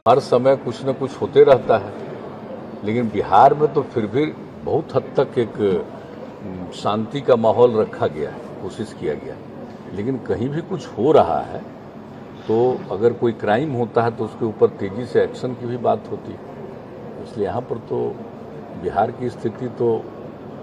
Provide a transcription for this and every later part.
हर समय कुछ न कुछ होते रहता है, लेकिन बिहार में तो फिर भी बहुत हद तक एक शांति का माहौल रखा गया है, कोशिश किया गया है। लेकिन कहीं भी कुछ हो रहा है तो अगर कोई क्राइम होता है तो उसके ऊपर तेज़ी से एक्शन की भी बात होती है। इसलिए यहाँ पर तो बिहार की स्थिति तो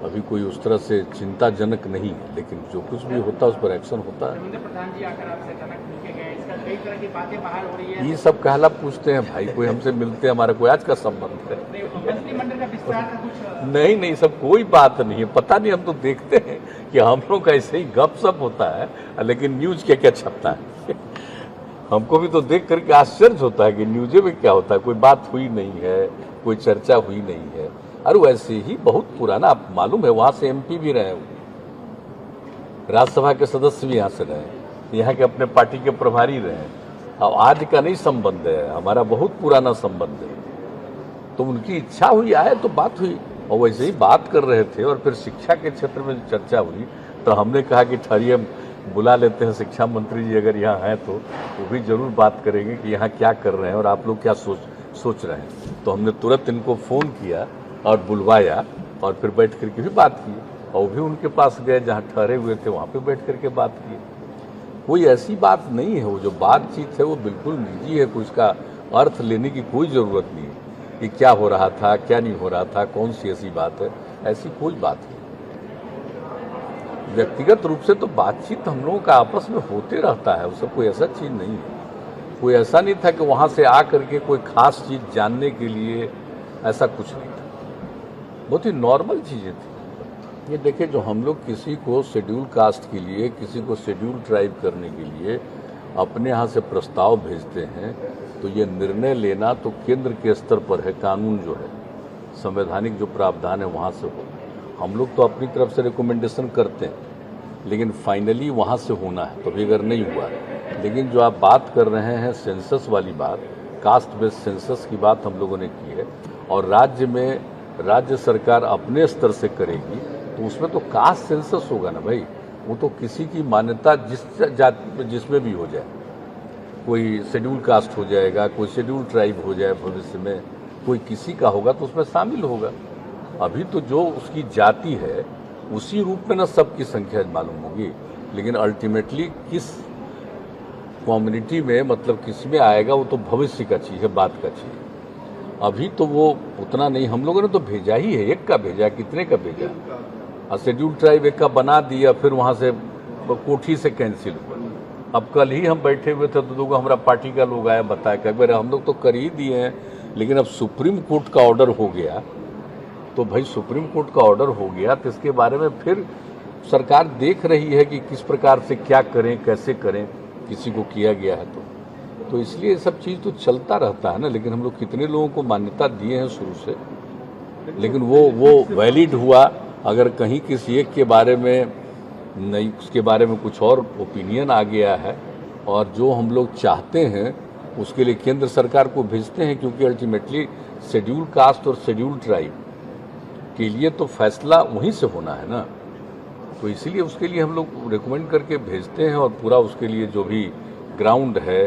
अभी कोई उस तरह से चिंताजनक नहीं है, लेकिन जो कुछ भी होता है उस पर एक्शन होता है। प्रधान जी आकर आपसे अचानक मिलके गए, इसका कई तरह की बातें बाहर हो रही है। ये सब कहला पूछते हैं भाई, कोई हमसे मिलते हैं, हमारा कोई आज का संबंध है? मंत्रिमंडल का विस्तार का कुछ नहीं, सब कोई बात नहीं है। पता नहीं, हम तो देखते हैं कि हम लोग का ऐसे ही गपशप होता है, लेकिन न्यूज क्या क्या छपता है हमको भी तो देख करके आश्चर्य होता है कि न्यूज़ में क्या होता है। कोई बात हुई नहीं है, कोई चर्चा हुई नहीं है। और वैसे ही बहुत पुराना, आप मालूम है, वहां से एमपी भी रहे, राज्यसभा के सदस्य भी यहाँ से रहे, यहाँ के अपने पार्टी के प्रभारी रहे। अब आज का नहीं संबंध है, हमारा बहुत पुराना संबंध है। तो उनकी इच्छा हुई, आए तो बात हुई, और वैसे ही बात कर रहे थे। और फिर शिक्षा के क्षेत्र में चर्चा हुई तो हमने कहा कि ठहरिए, बुला लेते हैं शिक्षा मंत्री जी, अगर यहाँ हैं तो वो भी जरूर बात करेंगे कि यहाँ क्या कर रहे हैं और आप लोग क्या सोच रहे हैं। तो हमने तुरंत इनको फ़ोन किया और बुलवाया और फिर बैठ करके भी बात की, और भी उनके पास गए जहाँ ठहरे हुए थे, वहाँ पे बैठ करके बात की। कोई ऐसी बात नहीं है, वो जो बातचीत है वो बिल्कुल निजी है, कोई उसका अर्थ लेने की कोई ज़रूरत नहीं है कि क्या हो रहा था, क्या नहीं हो रहा था, कौन सी ऐसी बात है। ऐसी कोई बात नहीं। व्यक्तिगत रूप से तो बातचीत हम लोगों का आपस में होते रहता है, उससे कोई ऐसा चीज़ नहीं है। कोई ऐसा नहीं था कि वहाँ से आ करके कोई खास चीज़ जानने के लिए, ऐसा कुछ नहीं था। बहुत ही नॉर्मल चीज़ें थी। ये देखिए, जो हम लोग किसी को शेड्यूल कास्ट के लिए, किसी को शेड्यूल ट्राइब करने के लिए अपने यहाँ से प्रस्ताव भेजते हैं, तो ये निर्णय लेना तो केंद्र के स्तर पर है। कानून जो है, संवैधानिक जो प्रावधान है, वहाँ से हो। हम लोग तो अपनी तरफ से रिकमेंडेशन करते हैं, लेकिन फाइनली वहाँ से होना है। तो भी अगर नहीं हुआ, लेकिन जो आप बात कर रहे हैं सेंसस वाली बात, कास्ट बेस्ड सेंसस की बात हम लोगों ने की है, और राज्य में राज्य सरकार अपने स्तर से करेगी, तो उसमें तो कास्ट सेंसस होगा ना भाई। वो तो किसी की मान्यता जिस जाति जिसमें भी हो जाए, कोई शेड्यूल कास्ट हो जाएगा, कोई शेड्यूल ट्राइब हो जाए, भविष्य में कोई किसी का होगा तो उसमें शामिल होगा। अभी तो जो उसकी जाति है उसी रूप में ना सबकी संख्या मालूम होगी, लेकिन अल्टीमेटली किस कम्युनिटी में, मतलब किस में आएगा, वो तो भविष्य का चीज़ है, बात का चीज़ है। अभी तो वो उतना नहीं। हम लोगों ने तो भेजा ही है, एक का भेजा, कितने का भेजा, और शेड्यूल ट्राइब एक का बना दिया, फिर वहाँ से कोठी से कैंसिल हुआ। अब कल ही हम बैठे हुए थे तो दो हमारा पार्टी का लोग आया, बताया कि अगर हम लोग तो कर ही दिए हैं, लेकिन अब सुप्रीम कोर्ट का ऑर्डर हो गया, तो भाई सुप्रीम कोर्ट का ऑर्डर हो गया तो इसके बारे में फिर सरकार देख रही है कि किस प्रकार से क्या करें, कैसे करें, किसी को किया गया है तो इसलिए सब चीज़ तो चलता रहता है ना। लेकिन हम लोग कितने लोगों को मान्यता दिए हैं शुरू से, लेकिन वो वैलिड हुआ। अगर कहीं किसी एक के बारे में नहीं, उसके बारे में कुछ और ओपिनियन आ गया है, और जो हम लोग चाहते हैं उसके लिए केंद्र सरकार को भेजते हैं, क्योंकि अल्टीमेटली शेड्यूल कास्ट और शेड्यूल ट्राइब के लिए तो फैसला वहीं से होना है ना। तो इसीलिए उसके लिए हम लोग रिकमेंड करके भेजते हैं, और पूरा उसके लिए जो भी ग्राउंड है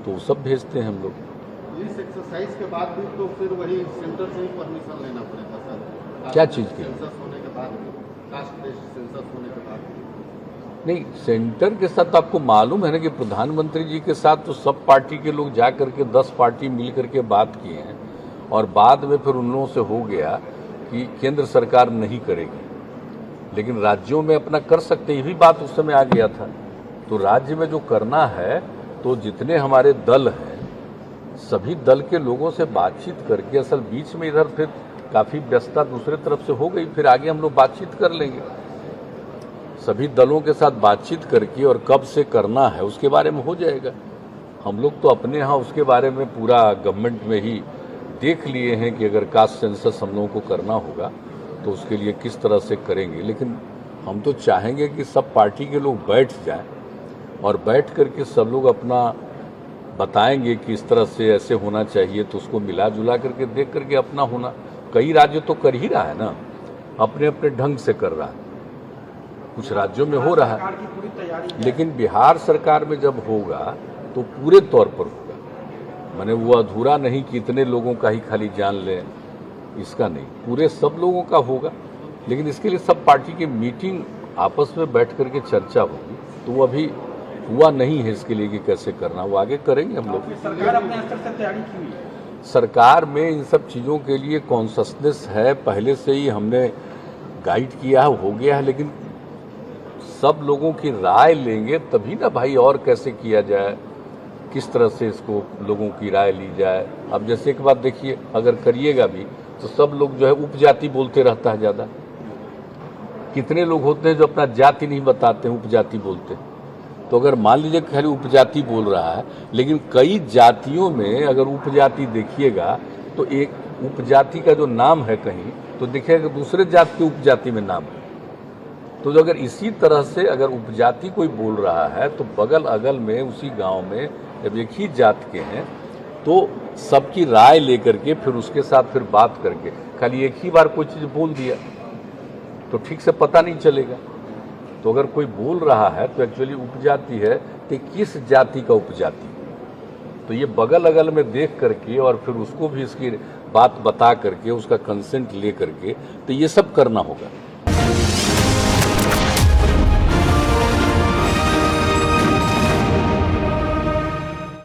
तो सब भेजते हैं हम लोग। इस एक्सरसाइज के बाद भी तो फिर वही सेंटर से ही परमिशन लेना पड़ेगा सर? क्या चीज़ के लिए? सेंसस होने के बाद, कास्ट बेस्ड सेंसस होने के बाद नहीं, सेंटर के साथ तो आपको मालूम है ना कि प्रधानमंत्री जी के साथ तो सब पार्टी के लोग जा करके 10 पार्टी मिल करके बात किए हैं, और बाद में फिर उन लोगों से हो गया कि केंद्र सरकार नहीं करेगी, लेकिन राज्यों में अपना कर सकते, ये भी बात उस समय आ गया था। तो राज्य में जो करना है, तो जितने हमारे दल हैं, सभी दल के लोगों से बातचीत करके, असल बीच में इधर फिर काफ़ी व्यस्तता दूसरे तरफ से हो गई, फिर आगे हम लोग बातचीत कर लेंगे सभी दलों के साथ बातचीत करके, और कब से करना है उसके बारे में हो जाएगा। हम लोग तो अपने यहाँ उसके बारे में पूरा गवर्नमेंट में ही देख लिए हैं कि अगर कास्ट सेंसस हम लोगों को करना होगा तो उसके लिए किस तरह से करेंगे। लेकिन हम तो चाहेंगे कि सब पार्टी के लोग बैठ जाएं, और बैठ करके सब लोग अपना बताएंगे कि इस तरह से ऐसे होना चाहिए, तो उसको मिला जुला करके देख करके अपना होना। कई राज्य तो कर ही रहा है ना, अपने अपने ढंग से कर रहा है, कुछ राज्यों में हो रहा है, लेकिन बिहार सरकार में जब होगा तो पूरे तौर पर होगा। मैंने वो अधूरा नहीं कि इतने लोगों का ही खाली जान लें, इसका नहीं, पूरे सब लोगों का होगा। लेकिन इसके लिए सब पार्टी की मीटिंग आपस में बैठ करके चर्चा होगी, तो वो अभी हुआ नहीं है इसके लिए कि कैसे करना, वो आगे करेंगे हम लोग। सरकार अपने स्तर से तैयारी की हुई है। सरकार में इन सब चीज़ों के लिए कॉन्शसनेस है, पहले से ही हमने गाइड किया है, हो गया है, लेकिन सब लोगों की राय लेंगे तभी ना भाई, और कैसे किया जाए, किस तरह से इसको लोगों की राय ली जाए। अब जैसे एक बात देखिए, अगर करिएगा भी तो सब लोग जो है उपजाति बोलते रहता है ज़्यादा। कितने लोग होते हैं जो अपना जाति नहीं बताते हैं, उपजाति बोलते हैं। तो अगर मान लीजिए खाली उपजाति बोल रहा है, लेकिन कई जातियों में अगर उपजाति देखिएगा तो एक उपजाति का जो नाम है कहीं, तो देखिएगा दूसरे जाति के उपजाति में नाम है। तो अगर इसी तरह से अगर उपजाति कोई बोल रहा है तो बगल अगल में उसी गांव में जब एक ही जात के हैं तो सबकी राय लेकर के फिर उसके साथ फिर बात करके, खाली एक ही बार कोई चीज़ बोल दिया तो ठीक से पता नहीं चलेगा। तो अगर कोई बोल रहा है तो एक्चुअली उपजाति है, तो किस जाति का उपजाति, तो ये बगल अगल में देख करके और फिर उसको भी इसकी बात बता करके उसका कंसेंट ले करके तो ये सब करना होगा।